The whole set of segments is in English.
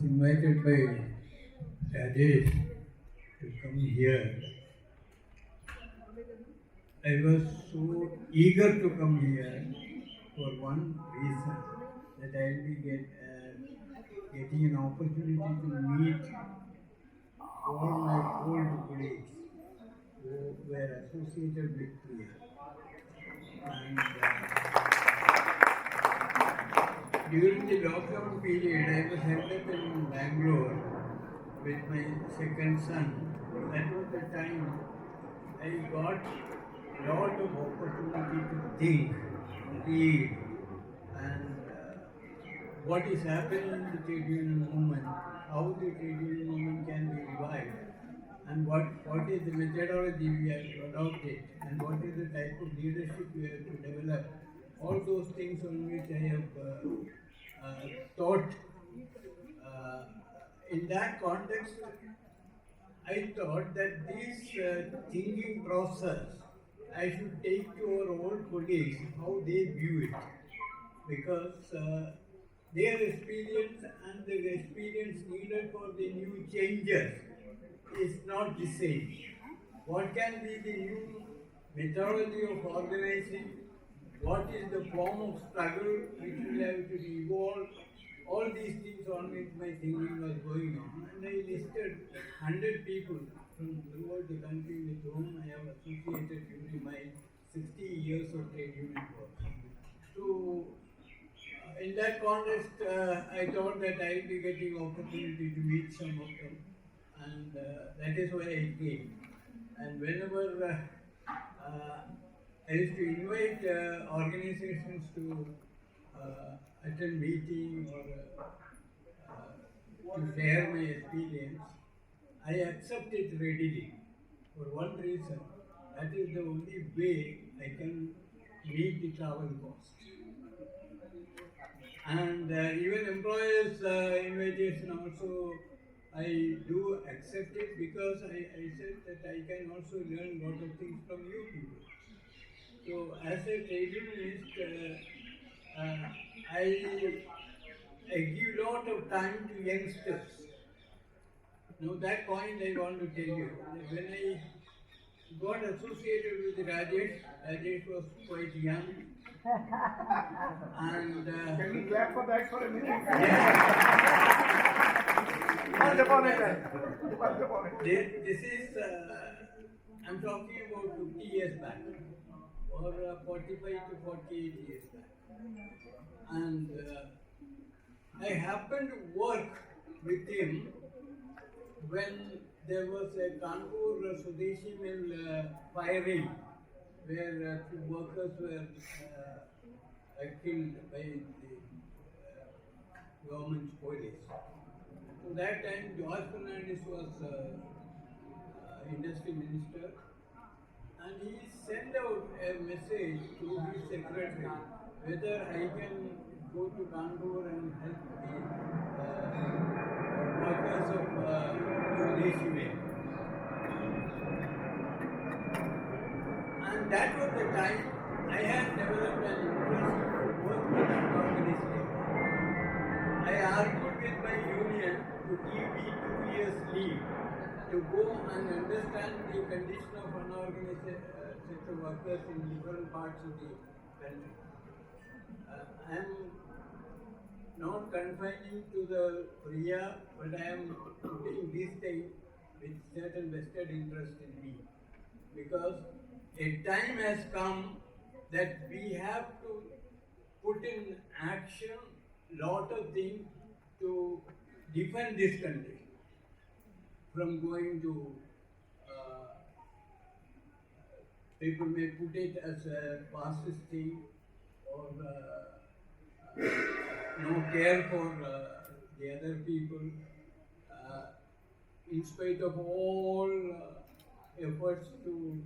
invited by Rajesh to come here. I was so eager to come here for one reason, that I will be getting an opportunity to meet all my old colleagues who were associated with PRIA. And during the lockdown period, I was held up in Bangalore with my second son. That was the time I got a lot of opportunity to think, read, and what is happening in the trade union movement, how the trade union movement can be revived, and what is the methodology we have to adopt it, and what is the type of leadership we have to develop. All those things on which I have thought. In that context, I thought that this thinking process I should take to our old colleagues, how they view it, because their experience and the experience needed for the new changes is not the same. What can be the new methodology of organizing? What is the form of struggle which will have to be evolved? All these things on which my thinking was going on, and I listed 100 people from throughout the country with whom I have associated during my 60 years of trade union work. So, in that context, I thought that I will be getting opportunity to meet some of them, and that is why I came. And whenever I used to invite organizations to attend meeting or to share my experience, I accept it readily for one reason. That is the only way I can meet the travel cost. And even employers' invitation also, I do accept it because I said that I can also learn a lot of things from you people. So as a trade unionist, I give a lot of time to youngsters. Now that point I want to tell you. When I got associated with Rajesh was quite young. And can we clap for that for a minute? This is, I'm talking about 50 years back, or 45 to 48 years back. And I happened to work with him when there was a Kanpur Swadeshi mill firing, where two workers were killed by the government's police. So that time, George Fernandez was industry minister, and he sent out a message to his secretary whether I can go to Kanpur and help the workers of Swadeshi mill. And that was the time I had developed an interest to work with unorganized labor. I argued with my union to give me 2 years leave to go and understand the condition of unorganized sector workers in different parts of the country. I am not confining to the PRIA, but I am putting this thing with certain vested interest in me, because a time has come that we have to put in action lot of things to defend this country from going to, people may put it as a fascist thing, or no care for the other people, in spite of all efforts to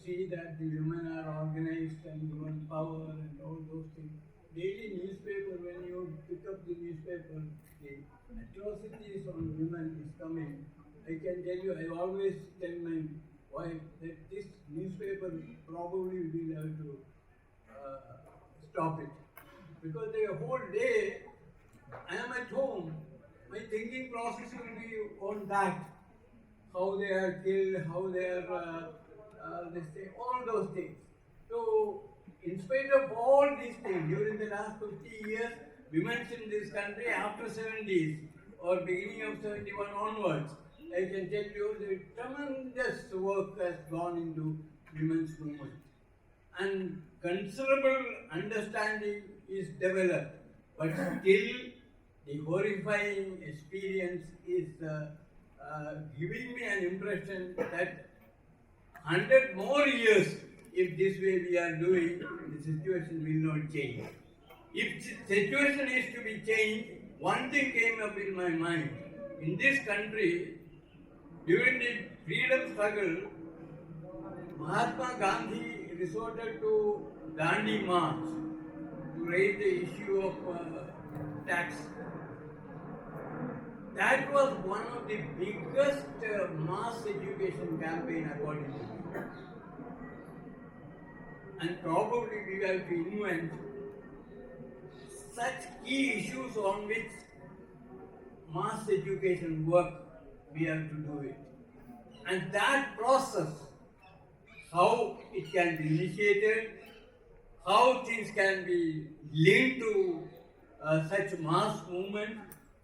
see that the women are organized and given power and all those things. Daily newspaper, when you pick up the newspaper, the atrocities on women is coming. I can tell you, I always tell my wife that this newspaper probably will have to stop it. Because the whole day I am at home, my thinking process will be on that. How they are killed, how they are, this thing, all those things. So, in spite of all these things, during the last 50 years, women in this country after 70s or beginning of 71 onwards, I can tell you the tremendous work has gone into women's movement. And considerable understanding is developed, but still the horrifying experience is giving me an impression that 100 more years, if this way we are doing, the situation will not change. If the situation is to be changed, one thing came up in my mind. In this country, during the freedom struggle, Mahatma Gandhi resorted to Dandi March to raise the issue of tax. That was one of the biggest mass education campaign according to me. And probably we have to invent such key issues on which mass education work, we have to do it. And that process, how it can be initiated, how things can be linked to such mass movement,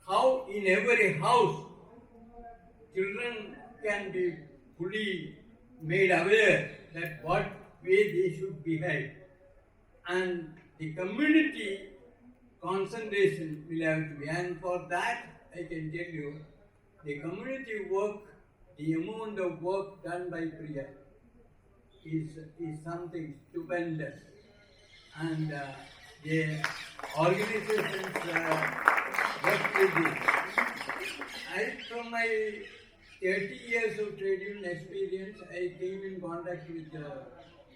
how in every house children can be fully made aware that what way they should behave. And the community concentration will have to be. And for that, I can tell you, the community work, the amount of work done by PRIA is something stupendous. And the organizations work with it. From my 30 years of trade union experience, I came in contact with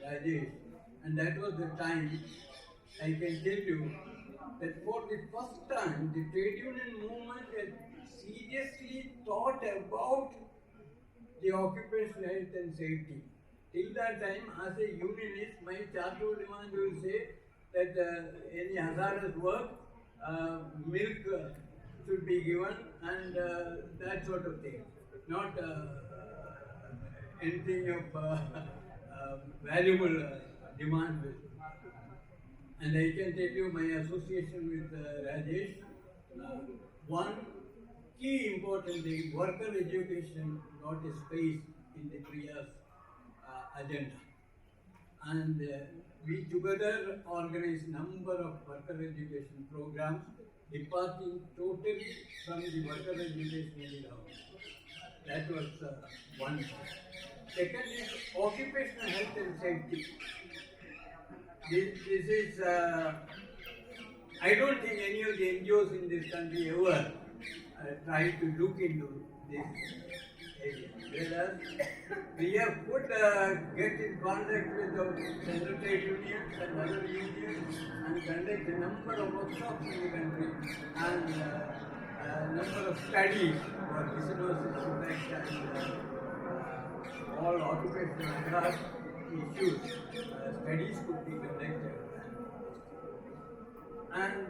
Rajesh, and that was the time I can tell you that for the first time, the trade union movement had seriously thought about the occupational health and safety. Till that time, as a unionist, my charter demand will say that any hazardous work, milk should be given and that sort of thing. Not anything of valuable demand. And I can tell you my association with Rajesh, one key important thing, worker education got a space in the PRIA's agenda. And we together organized number of worker education programs departing totally from the worker education ground. That was one thing. Second is occupational health and safety. This is, I don't think any of the NGOs in this country ever tried to look into this area. Whereas we could get in contact with the central trade unions and other unions and conduct a number of workshops in the country and a number of studies for business effect and all occupational health issues. Studies could be conducted. And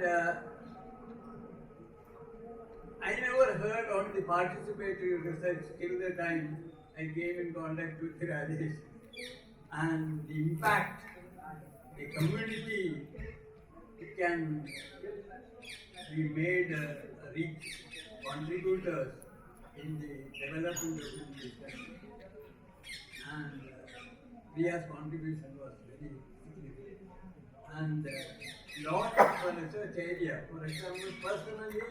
I never heard on the participatory research till the time I came in contact with Rajesh. And the impact the community can be made rich contributors in the development of this country. And Priya's contribution was very significant. And lot of research area. For example, personally,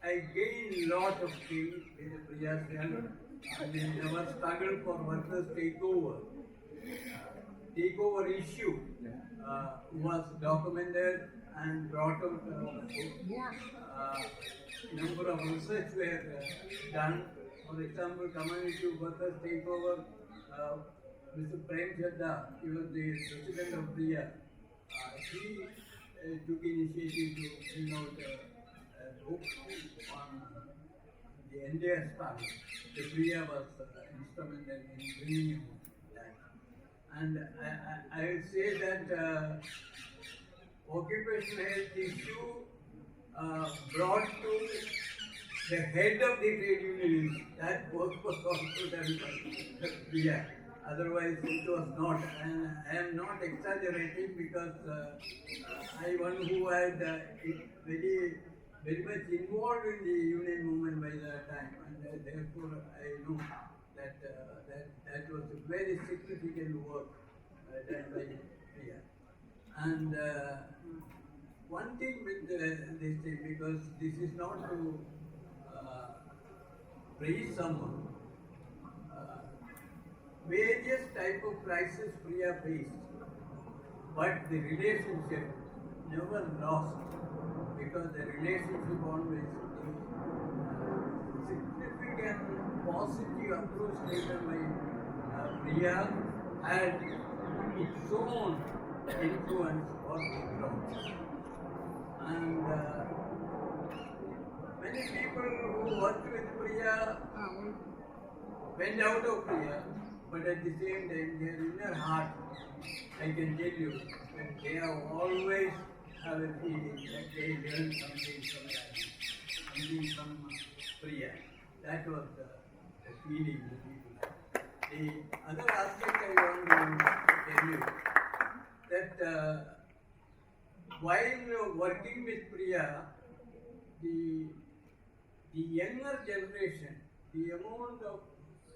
I gained lot of things with Priya's help. And in our struggle for workers' takeover issue was documented and brought out. Number of research were done. For example, community workers takeover. Mr. Prem Chadda, he was the president of PRIA. He took initiative to bring out a book on the NDS part. The PRIA was instrumental in bringing that. And I will say that occupational health issue brought to the head of the trade unions. That work was also done by PRIA. Otherwise, it was not. And I am not exaggerating because I one who had very much involved in the union movement by that time, and therefore I know that was a very significant work done by PRIA. And one thing with this thing, because this is not to praise someone, uh, various type of crisis PRIA faced, but the relationship never lost because the relationship always significant positive approach taken by PRIA had its own influence on the growth. And many people who worked with PRIA went out of PRIA, but at the same time, their inner heart, I can tell you, that they have always have a feeling that they learned something from that, something from PRIA. That was the feeling the people had. The other aspect I want to tell you that while working with PRIA, the younger generation, the amount of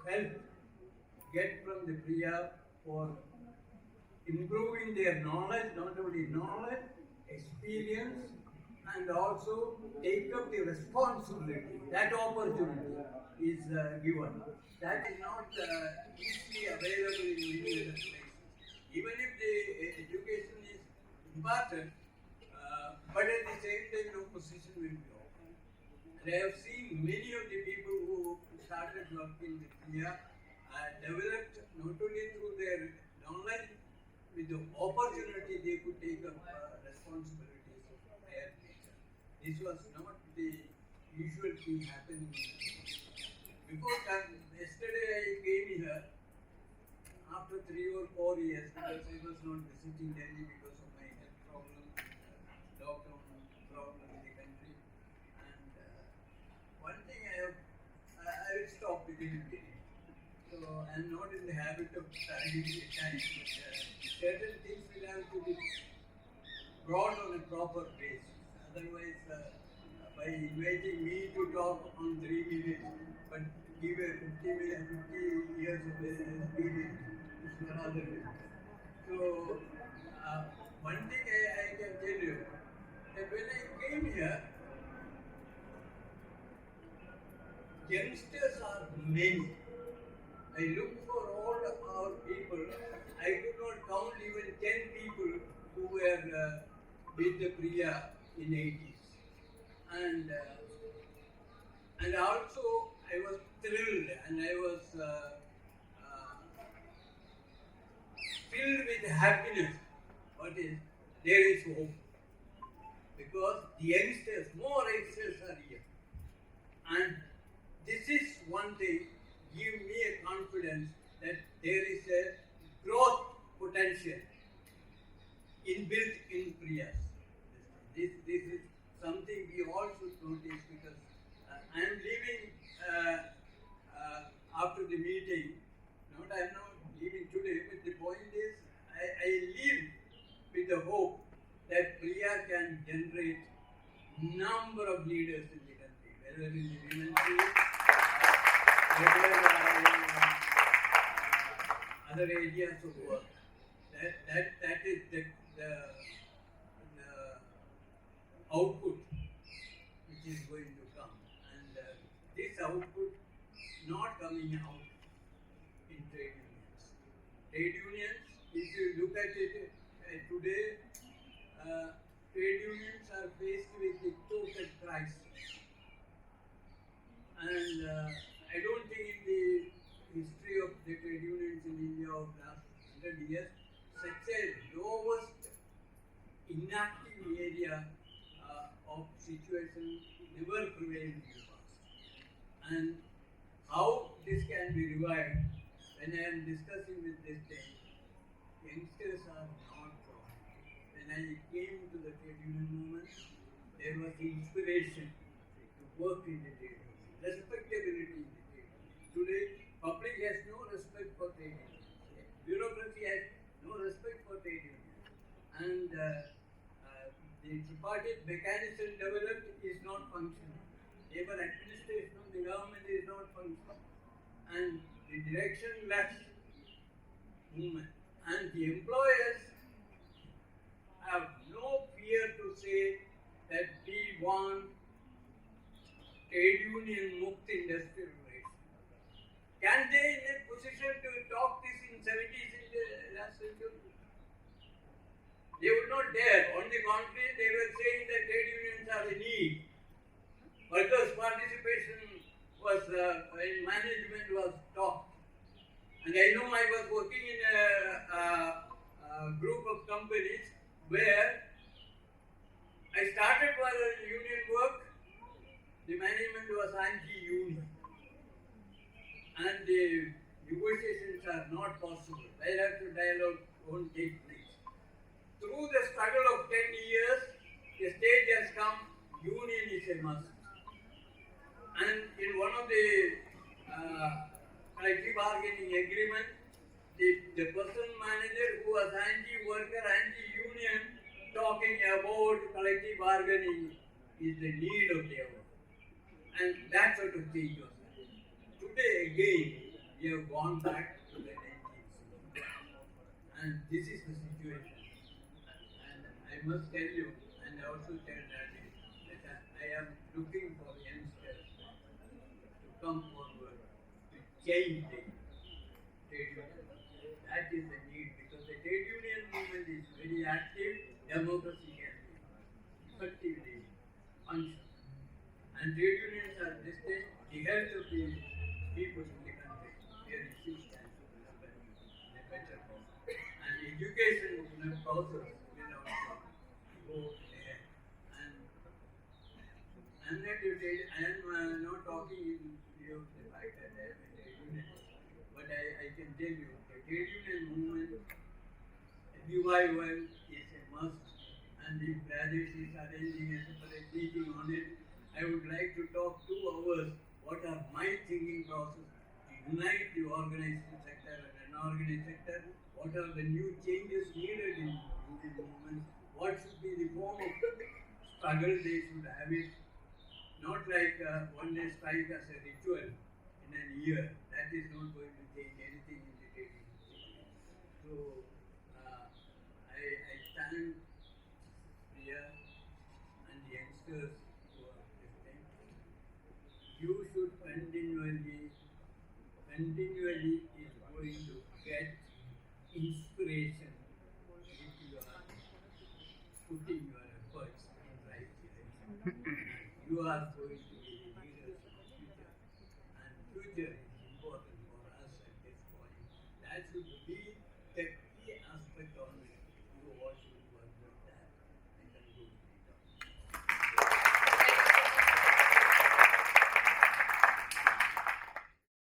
help get from the PRIA for improving their knowledge, not only knowledge, experience, and also take up the responsibility. That opportunity is given. That is not easily available in many other places. Even if the education is important, but at the same time, no position will be open. And I have seen many of the people who started working with PRIA developed not only through their knowledge, with the opportunity they could take up responsibilities of their nature. This was not the usual thing happening. Before that, yesterday I came here after 3 or 4 years because I was not visiting Delhi because of my health problem, lockdown problem in the country. And one thing I will stop within a minute. So I'm not in the habit of studying the time, but certain things will have to be brought on a proper basis. Otherwise, by inviting me to talk on 3 minutes, but give a 50 years of experience, it's another way. So, one thing I can tell you, that when I came here, youngsters are many. I looked for all our people. I could not count even 10 people who were with the PRIA in 80s. And also I was thrilled and I was filled with happiness. What is? There is hope. Because the youngsters, more youngsters are here. And this is one thing, give me a confidence that there is a growth potential inbuilt in PRIA. This is something we all should notice because I am leaving after the meeting. I am not leaving today, but the point is I leave with the hope that PRIA can generate number of leaders in the country, whether in the women's field, whether other areas of work. That is the output which is going to come. And this output not coming out in trade unions. Trade unions, if you look at it today, trade unions are faced with the total crisis. And I don't think in the history of the trade unions in India of last 100 years, such a lowest inactive area of situation never prevailed in the past. And how this can be revived, when I am discussing with this thing, youngsters are not wrong. When I came to the trade union movement, there was inspiration to work in the trade union, respectability in the trade union. Today, public has no respect for trade unions. Bureaucracy has no respect for trade unions. And the tripartite mechanism developed is not functioning. Labor administration of the government is not functioning. And the directionless movement. And the employers have no fear to say that we want trade union mukt industrial relation. Can they in a position to talk this in 70s in the last century? They would not dare. On the contrary, they were saying that trade unions are a need. Workers' participation was in management was taught. And I know I was working in a group of companies where I started for union work. The management was anti-union. And the negotiations are not possible. Bilateral dialogue won't take place. Through the struggle of 10 years, the stage has come, union is a must. And in one of the collective bargaining agreement, the person manager who was anti-worker, anti-union, talking about collective bargaining is the need of the hour. And that sort of change was happening. Today again, we have gone back to the 19th century. And this is the situation. And I must tell you, and I also tell Daddy, that I am looking for youngsters to come forward to change the trade union. That is the need, because the trade union movement is very active, democracy can be effectively function. And trade unions are just the health of the people in the country. Their issues can be happen in a better way. And education in a process will also go there. And I'm not not talking in view of the fact that I am a trade unionist, but I can tell you the trade union movement revival is a must. And if Rajesh is arranging a separate meeting on it, I would like to talk 2 hours what are my thinking process to unite the organized sector and unorganized sector, what are the new changes needed in the movement, what should be the form of struggle they should have it, not like one day strike as a ritual in a year. That is not going to change anything in the trade union. So I thank PRIA and the youngsters who are listening. You should continually is going to get inspiration if you are putting your efforts in right direction. You are going to be the leaders of the future, and future